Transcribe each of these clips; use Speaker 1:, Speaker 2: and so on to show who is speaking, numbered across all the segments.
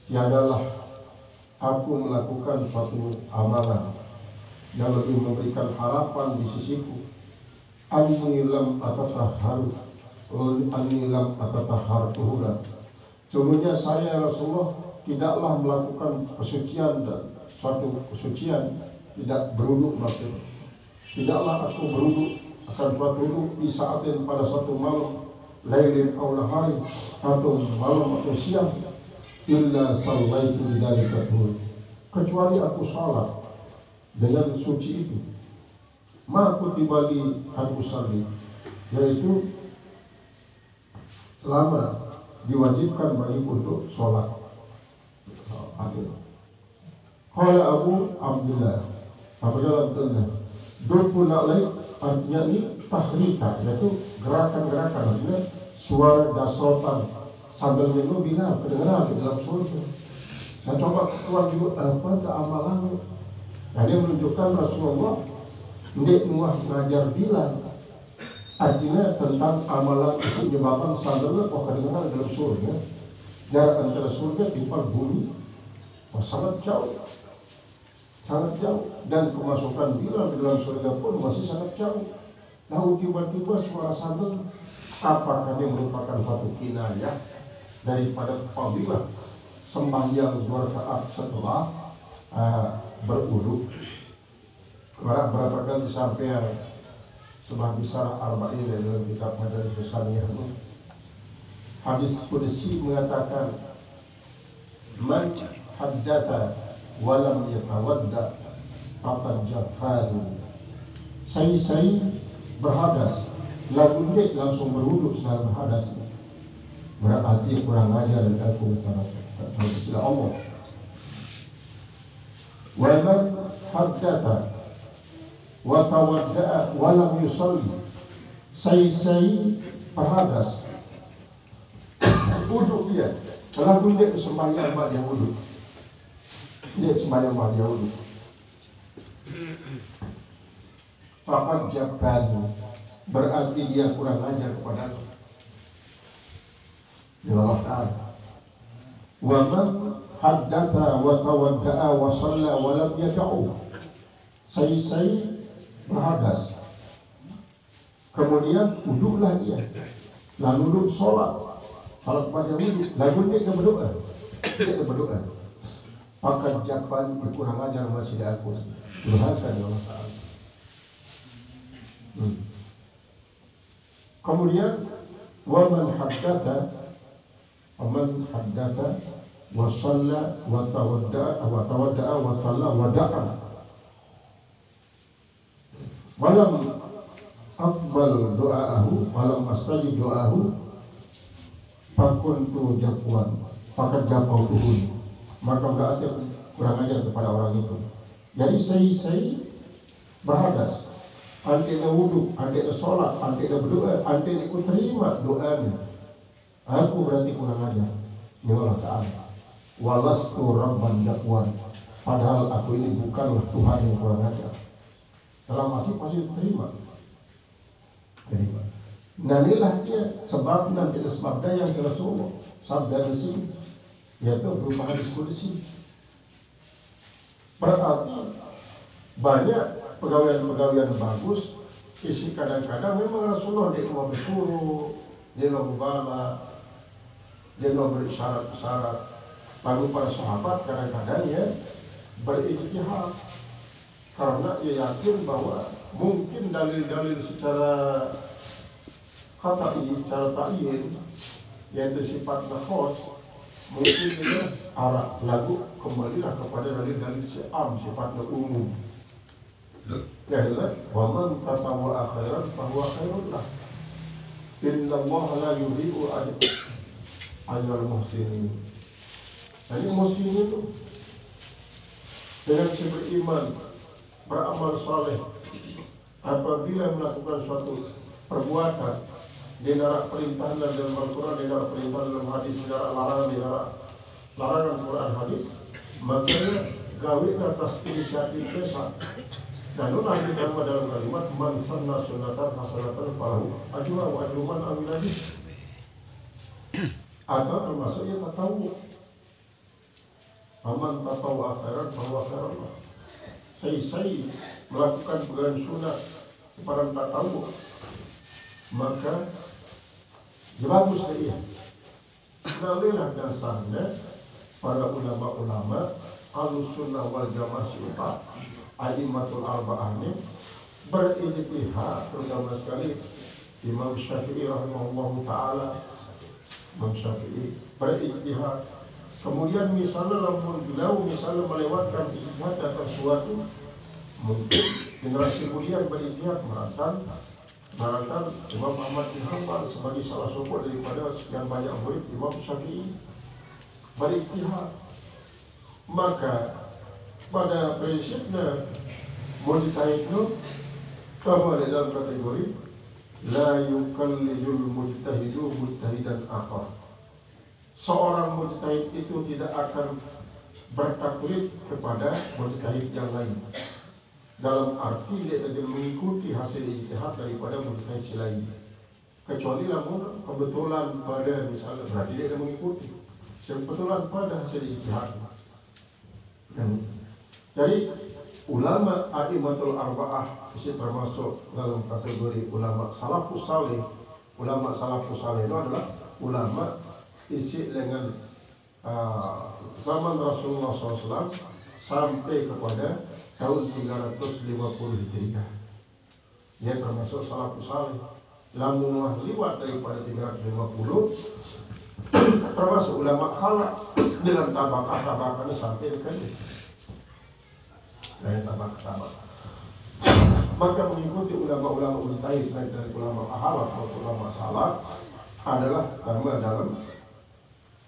Speaker 1: tiadalah aku melakukan suatu amalan yang lebih memberikan harapan di sisiku. Anilam atatahharu anilam atatahhar tuhura. Sungguhnya saya Rasulullah tidaklah melakukan kesucian dan suatu kesucian, tidak berwudu maksudnya. Tidaklah aku berwudu akan suatu wudu di saat yang pada suatu malam, lailin aw nahari, atau malam atau siang, illa sallaitu bidzalika tuhur, kecuali aku salat dengan suci itu. Ma kutiba li an usalli, yaitu selama diwajibkan bagi untuk sholat. Qala Abu Abdullah, Dukun alaih, artinya ini tahrika, yaitu gerakan-gerakan, artinya suara dasotan sambil minum bila kedengaran di dalam surga. Dan coba keluar juga apa amalan. Nah, dia menunjukkan Rasulullah ndek nuah ngajar Bilal, artinya tentang amalan itu menyebabkan sandalnya kok kedengaran dalam surga. Jarak antara surga timpal bumi sangat jauh, dan kemasukan Bilal di dalam surga pun masih sangat jauh. Lalu tiba-tiba suara sandal, apakah dia merupakan suatu kinayah daripada fadilah sembahyang 2 rakaat setelah berwudu? Berapa kali sampai sebuah besar arba'in dalam kitab Majalis Besarnya. Hadis Qudsi mengatakan, man haddatha walam yatawadda faqad jaffalu. Saya berhadas lalu dia langsung berwudu setelah berhadas, berarti kurang ajar dan aku tidak Allah. Wa man haddatha wa tawadda'a wa lam yusalli, saya berhadas wudu dia, lalu dia sembahyang dia wudu, dia sembahyang dia wudu, faqad jabbalu, berarti dia kurang ajar kepada Allah Ta'ala. Wa man haddatha wa tawadda'a wa shalla wa lam yad'u, saya berhadas, kemudian wuduklah dia, lalu duduk sholat pada wuduk, lalu dia berdoa, maka jawaban kurang ajar masih aku durhaka di Allah Ta'ala. Kemudian waman haddatha wa shalla wa tawadda'a wa shalla wa da'a walam aqbal doa'ahu walam astajib doa'ahu fakuntu jafwan fakat jafau tuhun, maka berarti kurang ajar kepada orang itu. Jadi saya berhadas, ante na wudu, ante na sholat, ante na berdoa, ante na ku terima doanya, aku berarti kurang ajar ni Allah Ta'ala. Walastu rabban jafwan, padahal aku ini bukanlah Tuhan yang kurang ajar. Dalam masih terima. Nah inilah dia sebab nanti sebab daya yang Rasulullah sabda di sini, yaitu berupa hadis Qudsi. Berarti banyak pegawaian bagus, isi kadang-kadang memang Rasulullah dia mau bersuruh, dia mau bala, dia mau berisyarat-isyarat. Lalu para sahabat kadang-kadang ya berijtihad, karena ia yakin bahwa mungkin dalil-dalil secara secara ta'yin, yaitu sifat nafas, mungkin dia arah lagu kembalilah kepada dalil-dalil si'am, sifatnya umum. Yalah, wa man tatawwa khairan fahuwa khairun lah. Inna Allah la yudhi'u ajral muhsinin. Jadi muhsinin itu dengan si beriman, beramal saleh, apabila melakukan suatu perbuatan di dalam perintah dalam Al-Quran, di dalam perintah dalam hadis, di dalam larangan, di dalam larangan Quran hadis, maka gawe atas inisiatif desa. Dan itu nanti dalam kalimat man sanna sunatan hasanatan falahu ajruha wa ajru man amila bihi. Atau termasuk yang tahu Faman tatawwa khairan fahuwa khairan lah. Saya melakukan pegangan sunnah separang tatawwu, maka bagus saya. Nalilah dasarnya para ulama-ulama Ahlus Sunnah wal Jamaah Syiah A'immatul Arba'ah ini berijtihad, terutama sekali Imam Syafi'i rahimahullahu taala. Imam Syafi'i berijtihad. Kemudian misalnya lamun beliau misalnya melewatkan ijtihad atas suatu, mungkin generasi kemudian berijtihad mengatakan Imam Ahmad bin Hanbal sebagai salah satu daripada sekian banyak murid Imam Syafi'i berijtihad. Maka pada prinsipnya mujtahid itu sama dalam kategori la yukallidul mujtahidu mujtahidan akhar. Seorang mujtahid itu tidak akan bertaklid kepada mujtahid yang lain, dalam arti dia akan mengikuti hasil ijtihad daripada mujtahid si lain, kecuali namun kebetulan pada misalnya berarti dia akan mengikuti kebetulan pada hasil ijtihad. Jadi ulama a'immatul arba'ah itu termasuk dalam kategori ulama salafus saleh. Ulama salafus saleh itu adalah ulama isi dengan zaman Rasulullah SAW sampai kepada tahun 350 Hijriah. Dia termasuk salafus saleh. Lamun liwat daripada 350 termasuk ulama khalaf dengan tabaqah-tabaqahnya sampai dekat tabaqah. Maka mengikuti ulama-ulama mujtahid baik dari ulama ahlak atau ulama salaf adalah nama dalam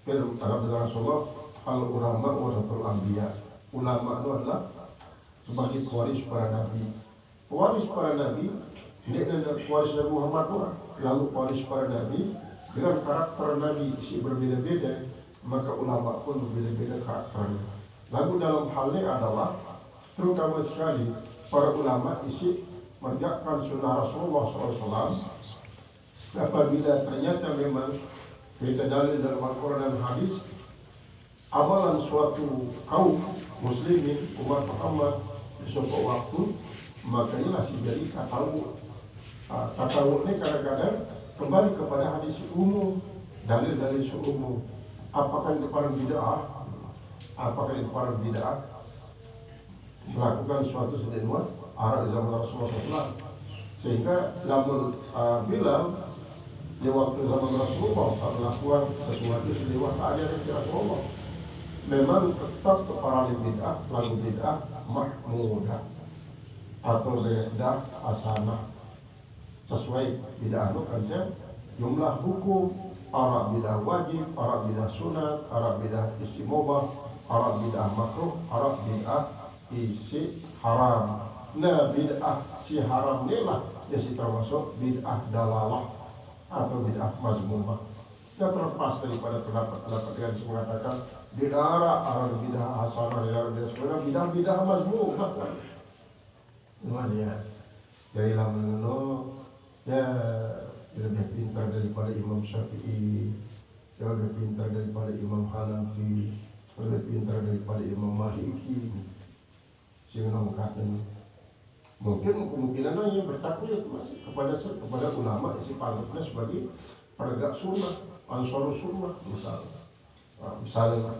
Speaker 1: Rasulullah al-ulama warasatul anbiya. Ulama itu adalah sebagai pewaris para nabi. Pewaris para nabi ini adalah pewaris Nabi Muhammad pula. Lalu pewaris para nabi dengan karakter nabi isi berbeda-beda, maka ulama pun berbeda-beda karakternya. Lalu dalam hal ini adalah terutama sekali para ulama isi menegakkan sunnah Rasulullah SAW. Apabila ternyata memang kita dalil dalam Al-Quran dan hadis, amalan suatu kaum muslimin umat Muhammad di suatu waktu, maka inilah jadi tasawuf. Tasawuf ini kadang-kadang kembali kepada hadis umum, dalil-dalil umum. Apakah itu para bid'ah? Apakah itu para bid'ah? Melakukan suatu sedenua arah di zaman Rasulullah SAW, sehingga zaman Bilal di waktu zaman Rasulullah melakukan sesuatu seliwat ajaran Rasulullah, memang tetap para bid'ah, lalu bid'ah mahmudah atau bid'ah hasanah. Sesuai bid'ah itu kan jumlah hukum, arah bid'ah wajib, arah bid'ah sunat, arah bid'ah istimobah, arah bid'ah makruh, arah bid'ah isi haram. Nah, bid'ah si haram ni lah dia termasuk bid'ah dalalah atau bid'ah mazmumah. Tidak terlepas daripada pendapat yang mengatakan bid'ah arah bid'ah hasanah, sebenarnya bid'ah mazmumah. Gimana ya? Dari lama ya lebih pintar daripada Imam Syafi'i, jauh lebih pintar daripada Imam Hanafi, lebih pintar daripada Imam Maliki. Sehingga mengatakan mungkin kemungkinan yang bertaklid masih kepada ulama isi panggapnya sebagai penegak sunnah, ansarus sunnah misalnya.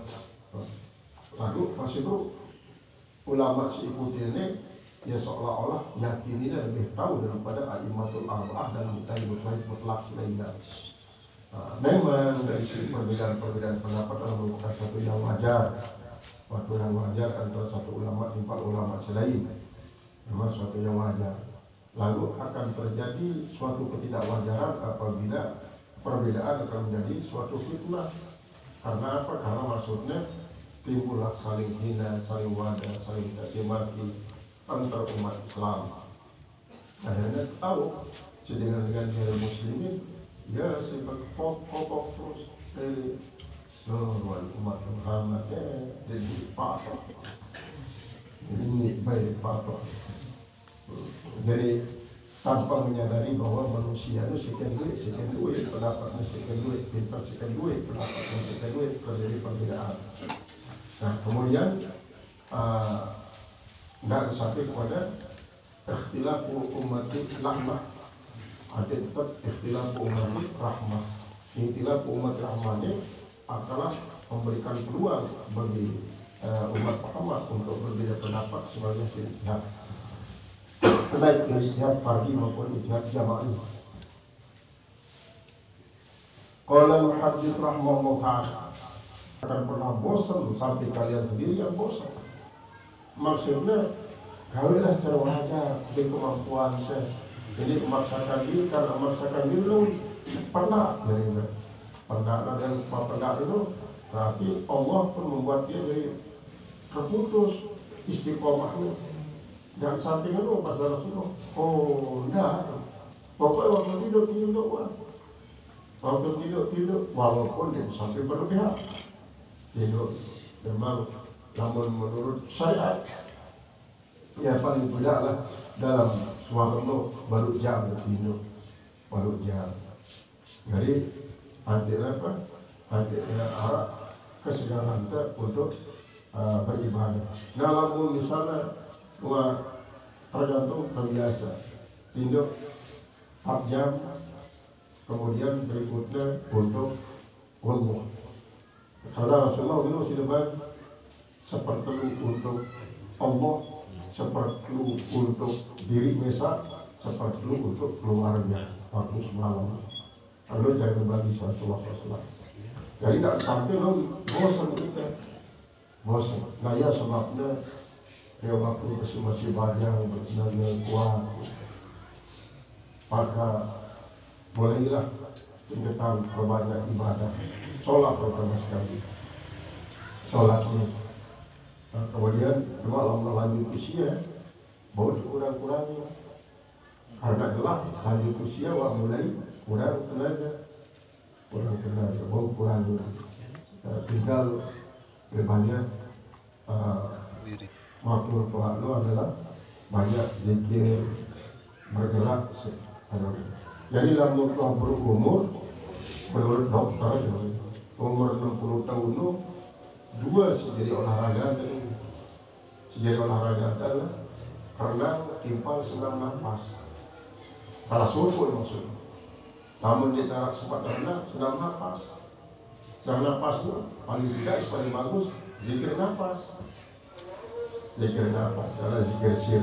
Speaker 1: Lalu masih itu ulama si ikuti ini ya seolah-olah yakinnya lebih tahu daripada a'immatul arba'ah dan mujtahid mutlak lainnya. Memang dari sisi perbedaan pendapat merupakan satu yang wajar. Suatu yang wajar antara satu ulama dengan ulama selain, memang suatu yang wajar. Lalu akan terjadi suatu ketidakwajaran apabila perbedaan akan menjadi suatu fitnah. Karena apa? Karena maksudnya timbullah saling hina, saling wadah, saling caci maki antar umat Islam. Akhirnya tahu dengan muslimin ya sebagai pokok terus dari umat Muhammad jadi patok. Ini baik patok. Jadi tanpa menyadari bahwa manusia itu sekian duit, pendapatnya sekian duit, pintar sekian duit, pendapatnya sekian duit, terjadi perbedaan. Nah, Kemudian tidak sampai kepada ikhtilafu ummati rahmah, ada tetap ikhtilafu ummati rahmah. Ikhtilafu ummati rahmah ini akan memberikan peluang bagi umat Muhammad untuk berbeda pendapat sebagai ijtihad, baik ijtihad fardhi maupun ijtihad jama'i. Qala al-muhaddits rahimahullah ta'ala, akan pernah bosan sampai kalian sendiri yang bosan. Maksudnya gawelah cara wajar di kemampuan saya. Jadi memaksakan diri, karena memaksakan diri lu pernah jadi pernah dan pernah itu berarti Allah pun membuat dia jadi terputus istiqomah lu. Dan samping itu pas Rasulullah, oh enggak, pokoknya waktu tidur waktu tidur walaupun dia sampai berlebihan tidur memang, namun menurut syariat ya paling tidak lah dalam suara lo baru jam tidur, baru jam. Jadi apa? Ada arah kesegaran untuk beribadah. Nah, namun misalnya tergantung terbiasa tidur 4 jam, kemudian berikutnya untuk wudu. Karena Rasulullah itu sudah seperti untuk Allah, seperti untuk diri Mesa, seperti untuk keluarga waktu semalam. Lalu jangan berbagi Rasulullah. Jadi tidak sampai lo bosan kita, bosan. Nah ya sebabnya ya waktu masih banyak bertenaga kuat, maka bolehlah tingkatkan perbanyak ibadah. Sholat pertama sekali, sholat ini. Nah, kemudian malam lanjut usia, baru dikurang-kurangi. Karena telah lanjut usia, mulai kurang tenaga, baru kurangi. Tinggal banyak waktu Tuhan lo adalah banyak zikir, bergerak. Jadi dalam telah berumur, menurut dokter, umur 60 tahun itu 2 jadi olahraga. Jadi olahraga adalah renang, timpal, senam nafas. Salah suku maksudnya. Namun dia tak sempat renang, senam nafas. Senam nafas itu paling tidak paling bagus zikir nafas. Zikir nafas adalah zikir sir.